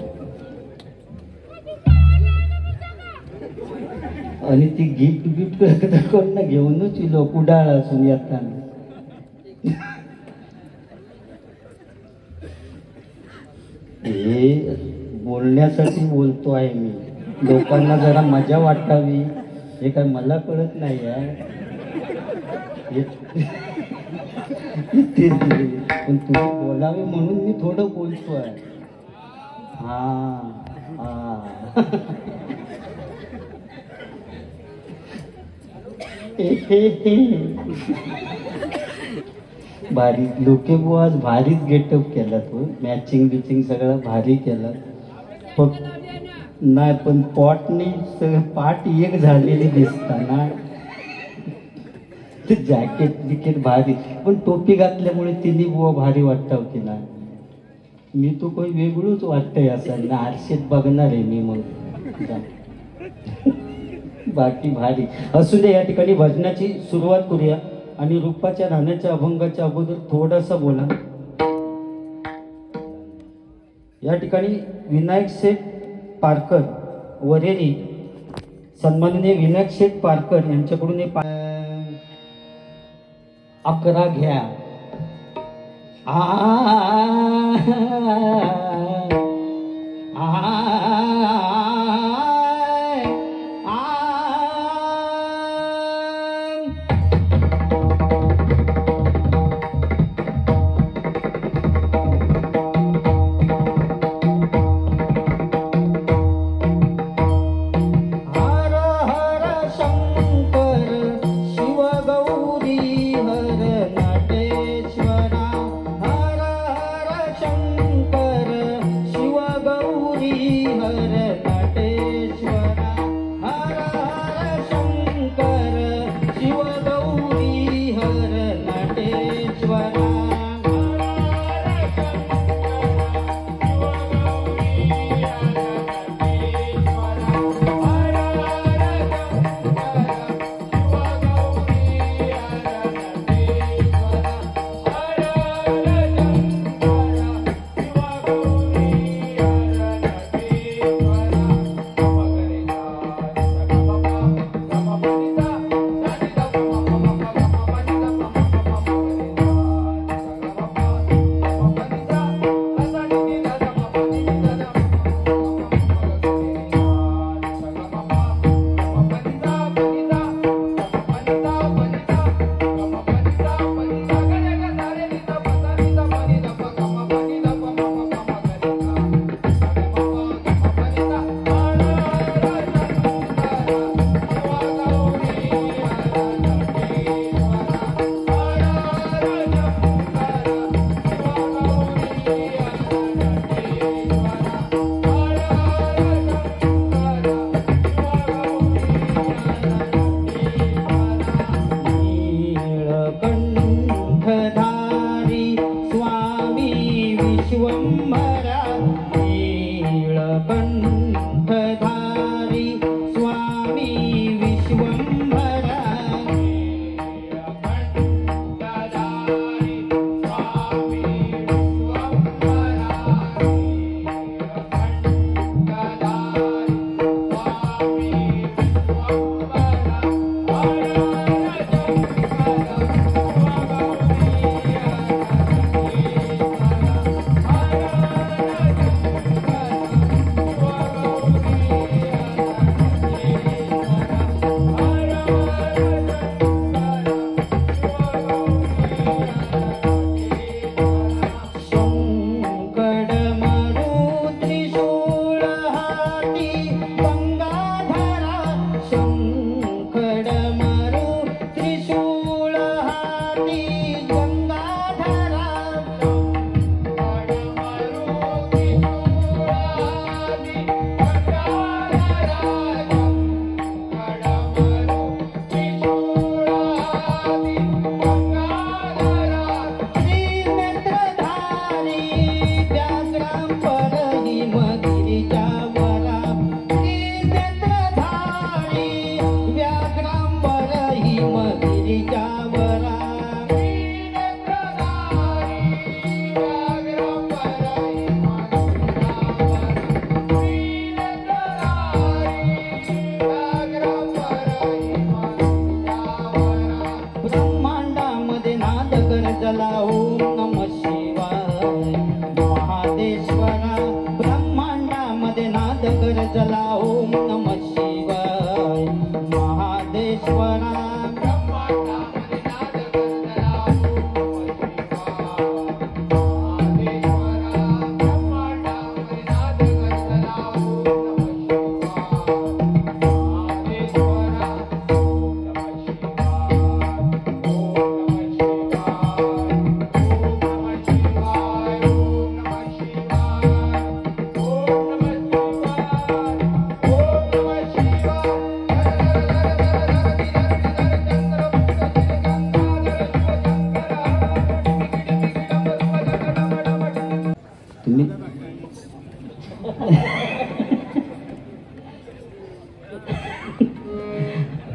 आणि ती गिफ्ट कोण घेऊनच इलो कुडाळ असून येताना. हे बोलण्यासाठी बोलतो आहे मी, लोकांना जरा मजा वाटावी, हे काय मला कळत नाही आहे. पण तुम्ही बोलावे म्हणून मी थोडं बोलतोय. हा भारी लोके बुवा आज भारीच गेटअप केला तो, मॅचिंग बिचिंग सगळं भारी केला. फक्त नाही पण पॉटनी सगळं पाठ एक झालेली दिसताना. जॅकेट बिकेट भारी, पण टोपी घातल्यामुळे तिन्ही बुवा भारी वाटतं की नाही. मी तो काही वेगळंच वाटतंय असं ना, आरशेत बघणार आहे मी मग. बाकी भारी असू दे. या ठिकाणी भजनाची सुरुवात करूया आणि रूपाच्या राहण्याच्या अभंगाच्या अगोदर थोडंसं बोला. या ठिकाणी विनायक शेठ पारकर वरेरी, सन्माननीय विनायक शेठ पारकर यांच्याकडून हे 11 घ्या. हर हर शंकर शिव गौरी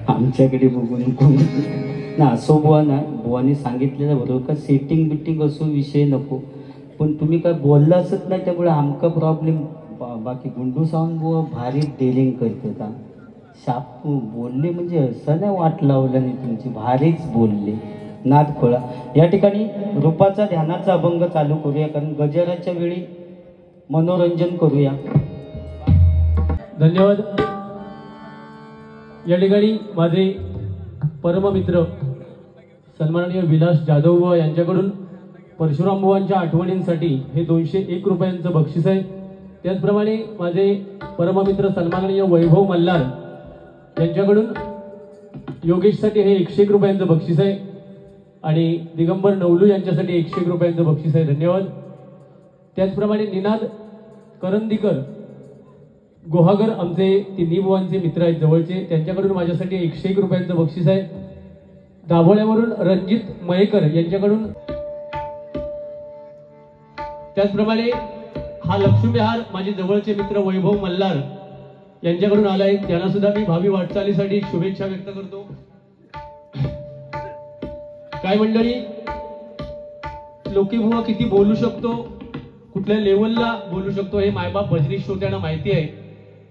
आमच्याकडे बघून कोण ना असो बुवा ना बुवानी सांगितलेलं बरोबर का सेटिंग बिटिंग असो विषय नको पण तुम्ही काय बोलला असत नाही त्यामुळे आमका प्रॉब्लेम बाकी गुंडू सावंत बुवा भारी डेलिंग करते का शाप बोलले म्हणजे असं नाही वाट लावलं नाही तुमची भारीच बोलले नाद खोळा. या ठिकाणी रूपाचा ध्यानाचा अभंग चालू करूया कारण गजराच्या वेळी मनोरंजन करूया. धन्यवाद. या ठिकाणी माझे परममित्र सन्माननीय विलास जाधव बुवा यांच्याकडून परशुराम बुवांच्या आठवणींसाठी हे 201 रुपयांचं बक्षीस आहे. त्याचप्रमाणे माझे परममित्र सन्माननीय वैभव मल्हार यांच्याकडून योगेशसाठी हे 101 रुपयांचं बक्षीस आहे आणि दिगंबर नवलू यांच्यासाठी 101 रुपयांचं बक्षीस आहे. धन्यवाद. त्याचप्रमाणे निनाद करंदीकर गोहागर आमचे तिन्ही बुवांचे मित्र आहेत जवळचे त्यांच्याकडून माझ्यासाठी 101 रुपयांचं बक्षीस आहे. दाभोळ्यावरून रणजित मयेकर यांच्याकडून त्याचप्रमाणे हा लक्ष्मीहार माझे जवळचे मित्र वैभव मल्हार यांच्याकडून आलाय त्यांना सुद्धा मी भावी वाटचालीसाठी शुभेच्छा व्यक्त करतो. काय मंडळी लोकीबुवा किती बोलू शकतो कुठल्या लेवलला बोलू शकतो हे मायबाप भजनी श्रोत्यांना माहिती आहे.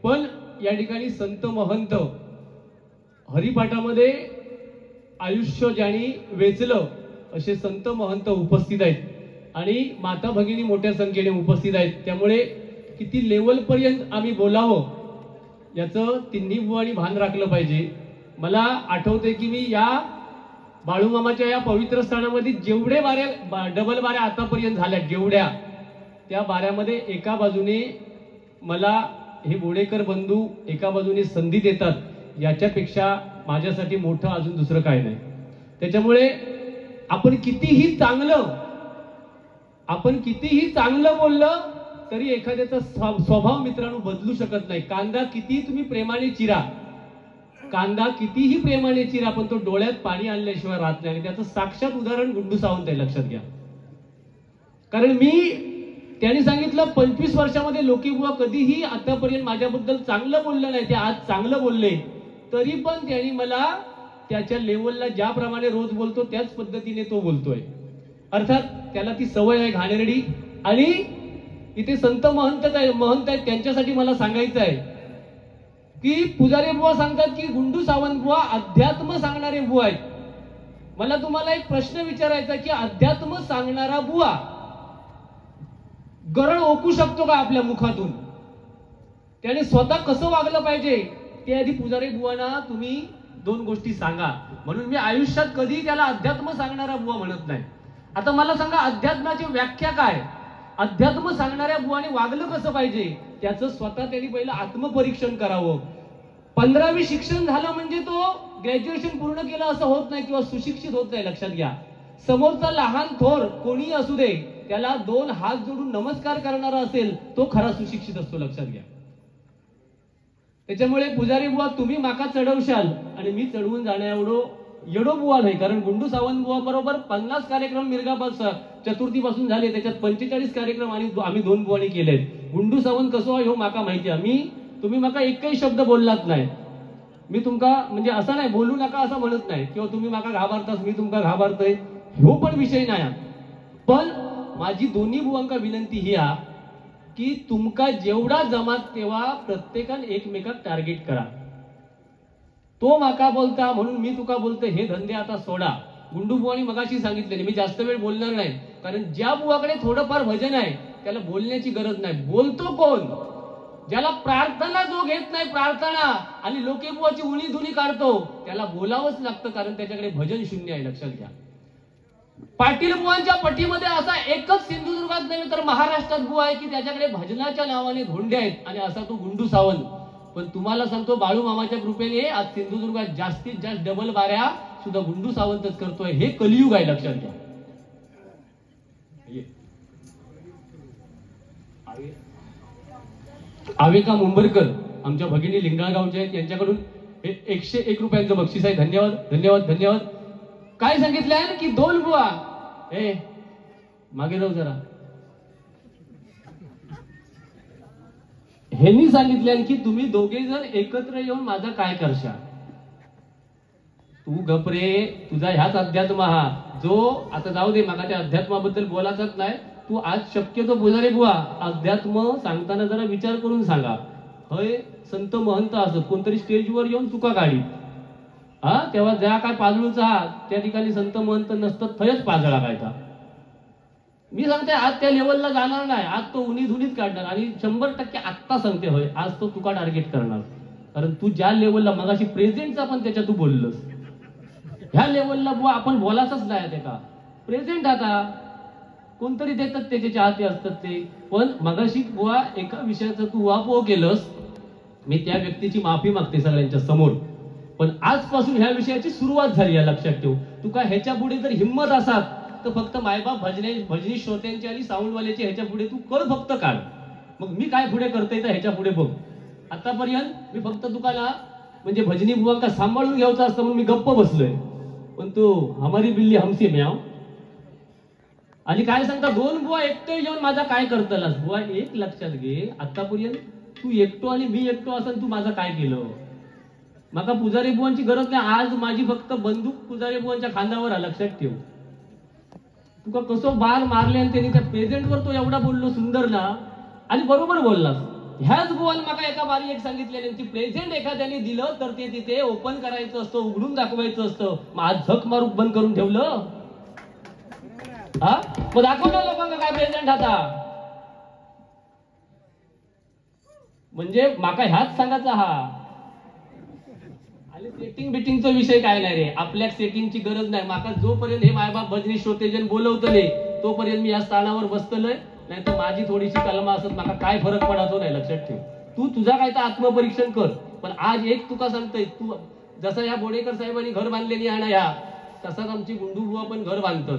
पण या ठिकाणी संत महंत हरिपाठामध्ये आयुष्य ज्यांनी वेचलं असे संत महंत उपस्थित आहेत आणि माता भगिनी मोठ्या संख्येने उपस्थित आहेत. त्यामुळे किती लेवल पर्यंत आम्ही बोलावं याचं तिन्ही बुवांनी भान राखलं पाहिजे. मला आठवते की मी या बाळूमामाच्या या पवित्र स्थानामध्ये जेवढे बाऱ्या डबल बाऱ्या आतापर्यंत झाल्या जेवढ्या त्या बाऱ्यामध्ये एका बाजूने मला हे बोडेकर बंधू एका बाजूने संधी देतात याच्यापेक्षा माझ्यासाठी मोठं अजून दुसरं काय नाही. त्याच्यामुळे आपण कितीही चांगलं बोललं तरी एखाद्याचा स्वभाव मित्रांनो बदलू शकत नाही. कांदा कितीही तुम्ही प्रेमाने चिरा पण तो डोळ्यात पाणी आणल्याशिवाय राहत नाही. आणि त्याचं साक्षात उदाहरण गुंडू सावंत आहे लक्षात घ्या. कारण त्यांनी सांगितलं 25 वर्षामध्ये लोकीबुवा कधीही आतापर्यंत माझ्याबद्दल चांगलं बोललं नाही. ते आज चांगलं बोलले तरी पण त्यांनी मला त्याच्या लेवलला ज्याप्रमाणे रोज बोलतो त्याच पद्धतीने तो बोलतोय. अर्थात त्याला ती सवय आहे घाणेरडी. आणि इथे संत महंत आहेत त्यांच्यासाठी मला सांगायचं आहे की पुजारी बुवा सांगतात की गुंडू सावंत बुवा अध्यात्म सांगणारे बुवा आहेत. मला तुम्हाला एक प्रश्न विचारायचा की अध्यात्म सांगणारा बुवा गरळ ओकू शकतो का आपल्या मुखातून? त्याने स्वतः कसं वागलं पाहिजे ते आधी पुजारी बुवांना तुम्ही दोन गोष्टी सांगा. म्हणून मी आयुष्यात कधी त्याला अध्यात्म सांगणारा बुवा म्हणत नाही. आता मला सांगा, अध्यात्माची व्याख्या काय? अध्यात्म सांगणाऱ्या बुवाने वागलं कसं पाहिजे त्याचं स्वतः त्यांनी पहिलं आत्मपरीक्षण करावं. 15वी शिक्षण झालं म्हणजे तो ग्रॅज्युएशन पूर्ण केलं असं होत नाही किंवा सुशिक्षित होत नाही. लक्षात घ्या, समोरचा लहान थोर कोणी असू दे त्याला 2 हात जोडून नमस्कार करणारा असेल तो खरा सुशिक्षित असतो. लक्षात घ्या. त्याच्यामुळे पुजारी बुवा तुम्ही माका चढवशाल आणि मी चढवून जाण्या एवढो बुवा नाही. कारण गुंडू सावंत बुवा बरोबर 50 कार्यक्रम मिरगापासून चतुर्थीपासून झाले, त्याच्यात 45 कार्यक्रम आणि आम्ही 2 बुवानी केलेत. गुंडू सावंत कसं आहे हो माका माहिती आहे. तुम्ही माका एकही शब्द बोललात नाही. मी तुमका म्हणजे असं नाही बोलू नका असं म्हणत नाही किंवा तुम्ही माका घाबरतास मी तुमका घाबरतोय हो पण विषय नाही. पण माझी दोन्ही बुवांका विनंती ही आहे की तुमका जेवढा जमात तेव्हा प्रत्येकान एकमेकाक टार्गेट करा. तो माका बोलता म्हणून मी तुका बोलतो हे धंदे आता सोडा. गुंडू बुवानी मगाशी सांगितले, मी जास्त वेळ बोलणार नाही कारण ज्या बुवाकडे थोडंफार भजन आहे त्याला बोलण्याची गरज नाही. बोलतो कोण? ज्याला प्रार्थना जो घेत नाही प्रार्थना आणि लोके बुवाची उणी धुनी काढतो त्याला बोलावंच लागतं कारण त्याच्याकडे भजन शून्य आहे. लक्षात घ्या. पाटील बुवांच्या पटीमध्ये असा एकच सिंधुदुर्गात नाही तर महाराष्ट्रात बुवा आहे की त्याच्याकडे भजनाच्या नावाने धोंडे आहेत आणि असा तो गुंडू सावंत. पण तुम्हाला सांगतो बाळू मामाच्या कृपेने आज सिंधुदुर्गात जास्तीत जास्त डबल बाऱ्या सुद्धा गुंडू सावंतच करतोय. हे कलियुग आहे. लक्षात घ्या. आविका मुंबरकर आमच्या भगिनी लिंगाळगावच्या आहेत, यांच्याकडून 101 रुपयांचं बक्षीस आहे. धन्यवाद धन्यवाद धन्यवाद. काय सांगितलंय की 2 बुवा मागे जाऊ जरा. ह्यांनी सांगितले की तुम्ही दोघे जण एकत्र येऊन माझा काय करशा. तू गपरे, तुझा ह्याच अध्यात्म हा जो आता जाऊ दे मागा त्या अध्यात्माबद्दल बोलायचंच नाही. तू आज शक्यतो पुजारी बुवा अध्यात्म सांगताना जरा विचार करून सांगा. हय संत महंत असत कोणतरी स्टेजवर येऊन चुका काढी तेव्हा ज्या काय पाजळूचा हात त्या ठिकाणी संत महंत नसतात थयच पाजळा कायचा. मी सांगते आज त्या लेवलला जाणार नाही. आज तो उनी धुनीच काढणार आणि 100% आत्ता सांगते होय आज तो तुका टार्गेट करणार. कारण तू ज्या लेवलला मगाशी प्रेझेंटचा पण त्याच्या तू बोललंस ह्या लेवलला बुवा आपण बोलायचंच नाही. ते का प्रेझेंट आता कोणतरी देतात त्याचे चाहते असतात ते. पण मगाशी बुवा एका विषयाचं तू वापो केलंस. मी त्या व्यक्तीची माफी मागते सगळ्यांच्या समोर. पण आजपासून ह्या विषयाची सुरुवात झाली आहे. लक्षात ठेव. तू काय ह्याच्या पुढे जर हिंमत असाल तर फक्त मायबाप भजनी श्रोत्यांची आणि साऊंडवाल्याची ह्याच्या पुढे तू कळ फक्त काढ. मग मी काय पुढे करतोय तर ह्याच्या पुढे बघ. आतापर्यंत मी फक्त तुकाला म्हणजे भजनी बुवांका सांभाळून घ्यायचं असतं म्हणून मी गप्प बसलोय. पण तू हमारी बिल्ली हमसे म्याव आणि काय सांगता 2 बुवा एकटे येऊन माझा काय करतलास. बुवा एक लक्षात घे, आतापर्यंत तू एकटो आणि मी एकटो असं तू माझं काय केलं. माका पुजारी बुवांची गरज नाही. आज माझी फक्त बंदूक पुजारी बुवांच्या खांद्यावर आहे. लक्षात ठेव. तुका कसो बार मारले आणि त्यांनी त्या प्रेझेंटवर तो एवढा बोललो सुंदर ना आणि बरोबर बोललास. ह्याच बुवान माका एका बारी एक सांगितलेली ती प्रेझेंट एखाद्याने दिलं तर ते तिथे ओपन करायचं असतं, उघडून दाखवायचं असतं. मग आज झक मारूक बंद करून ठेवलं मग दाखवलं लोकांना काय प्रेझेंट आता. म्हणजे माका ह्याच सांगायचा हा आणि सेटिंग बिटिंगचा विषय काय नाही रे. आपल्या सेटिंगची गरज नाही. माका जोपर्यंत हे मायबाप भजनी श्रोतेजन बोलवतले तोपर्यंत मी या स्थानावर बसतलोय. नाही तर माझी थोडीशी कलमा असत माका काय फरक पडायचो नाही. लक्षात ठेव. तू तुझा काय तर आत्मपरीक्षण कर. पण आज एक तुका सांगतोय तू जसं या बोडेकर साहेबांनी घर बांधलेली आहे ना या तसाच आमची गुंडू बुवा पण घर बांधतात.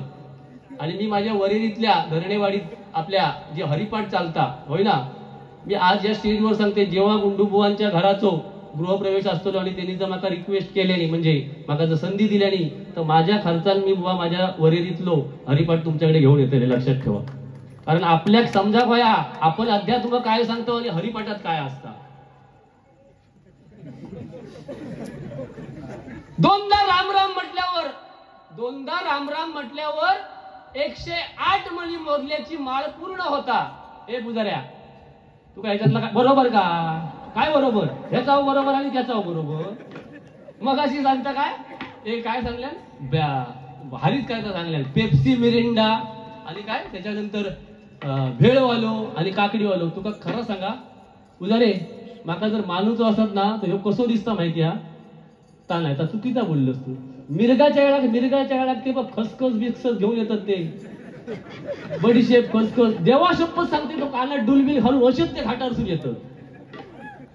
आणि मी माझ्या वरेरीतल्या धरणेवाडीत आपल्या जे हरिपाठ चालता होय ना मी आज या स्टेजवर सांगते जेव्हा गुंडू बुवांच्या घराचो गृहप्रवेश असतो आणि त्यांनी जर माका रिक्वेस्ट केल्यानी म्हणजे माका जर संधी दिल्यानी तर माझ्या खर्चान मी बुवा माझ्या वरेरीतलो हरिपाठ तुमच्याकडे घेऊन येते. लक्षात ठेवा. कारण आपल्या समजा भया आपण अध्यात्म काय सांगतो आणि हरिपाठात काय असतं. दोनदा राम राम म्हटल्यावर 108 मणी मोरल्याची माळ पूर्ण होता. हे पुजाऱ्या तू काय ह्याच्यातला काय बरोबर का काय बरोबर ह्याचा बरोबर आणि त्याचा बरोबर. मग अशी सांगता काय हे काय सांगल्या भारीच काय तर सांगल्या पेप्सी मिरिंडा आणि काय त्याच्यानंतर भेळवालो आणि काकडीवालो. तुका खरं सांगा पुजारे माका जर मानूचो असत ना तर ह्यो कसो दिसता माहिती हा. ता नाही, चुकीचा बोललोस तू. मिरगाच्या वेळात ते बघ खसखस बिस्कस घेऊन येतात ते बडीशेप खसखस, देवा शपथ सांगते तो कानात डुलबिल घालून असेच ते घाटावर सुरू येतं.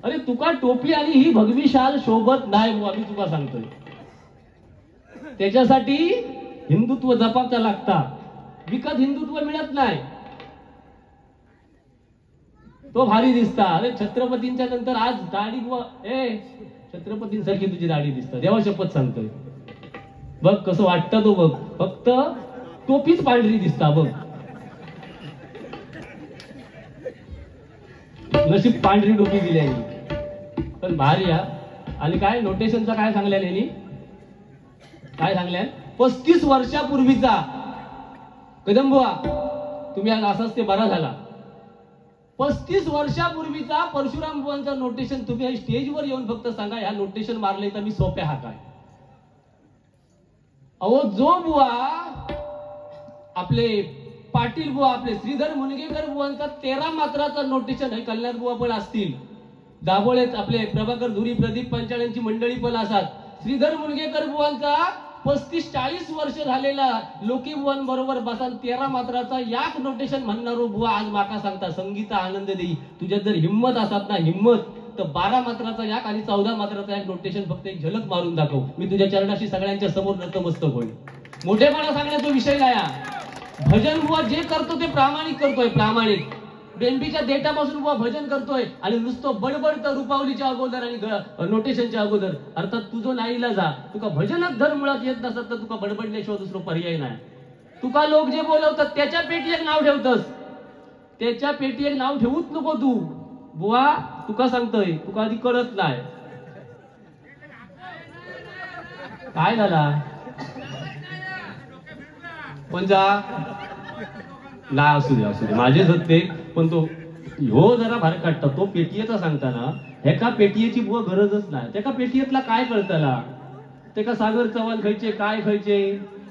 अरे तुका टोपी आणि ही भगवी शाल शोभत नाही बुवा, मी तुका सांगतोय. त्याच्यासाठी हिंदुत्व जपावचा लागता, विकत हिंदुत्व मिळत नाही. तो भारी दिसता. अरे छत्रपतींच्या नंतर आज दाढी छत्रपतींसारखी तुझी दाढी दिसता, देवा शपथ सांगतोय. बघ कसं वाटतं तो बघ, फक्त टोपीच पांढरी दिसता बघ. नशीब पांढरी टोपी दिली आहे पण भारी. आणि काय नोटेशनचा काय सांगल्या यांनी, काय सांगल्या 35 वर्षापूर्वीचा. कदंबुआ तुम्ही आज असाच ते बरा झाला. 35 वर्षापूर्वीचा परशुराम बुवांचा नोटेशन तुम्ही स्टेजवर येऊन फक्त सांगा ह्या नोटेशन मारले तर मी सोप्या हा काय. अहो जो बुवा आपले पाटील बुवा, आपले श्रीधर मुनगेकर बुवांचा 13 मात्राचा नोटेशन आहे. कल्याण बुवा पण असतील, दाभोळेत आपले प्रभाकर धुरी, प्रदीप पंचाळ्यांची मंडळी पण असतात. श्रीधर मुनगेकर बुवांचा 35-40 वर्ष झालेला लोकी बुवांबरोबर बसान 13 मात्राचा याक नोटेशन म्हणणारो बुवा आज माका सांगता संगीता आनंद देई. तुझ्यात जर हिंमत असतात ना हिंमत, तर 12 मात्राचा याक आणि 14 मात्राचा याक नोटेशन फक्त एक झलक मारून दाखव. मी तुझ्या चरणाशी सगळ्यांच्या समोर नतमस्तक होईल. मोठेपणा सांगण्याचा विषय काय. भजन बुवा जे करतो ते प्रामाणिक करतोय, प्रामाणिक. बेंबीच्या देठापासून बुवा भजन करतोय आणि नुसतं बडबड तर रुपावलीच्या अगोदर आणि नोटेशनच्या अगोदर. अर्थात तुझं नाईला जा, तुका भजनच धर मुळात येत नसत तर तुका बडबडल्याशिवाय दुसरं पर्याय नाही. तुका लोक जे बोलवतात त्याच्या पेटी एक नाव ठेवतस, त्याच्या पेटी एक नाव ठेवूच नको तू बुवा. तुका सांगतोय, तुका आधी कळत नाही काय झाला पण जा ना. असू दे माझेच होते पण तो ह्यो जरा भार काढता. तो पेटीएचा सांगताना एका पेटीएची बुवा गरजच नाही. त्या पेटीएतला काय कळताला, ते का सागर चव्हाण खायचे काय खायचे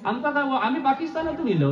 आमचा काय, आम्ही पाकिस्तानातून इलो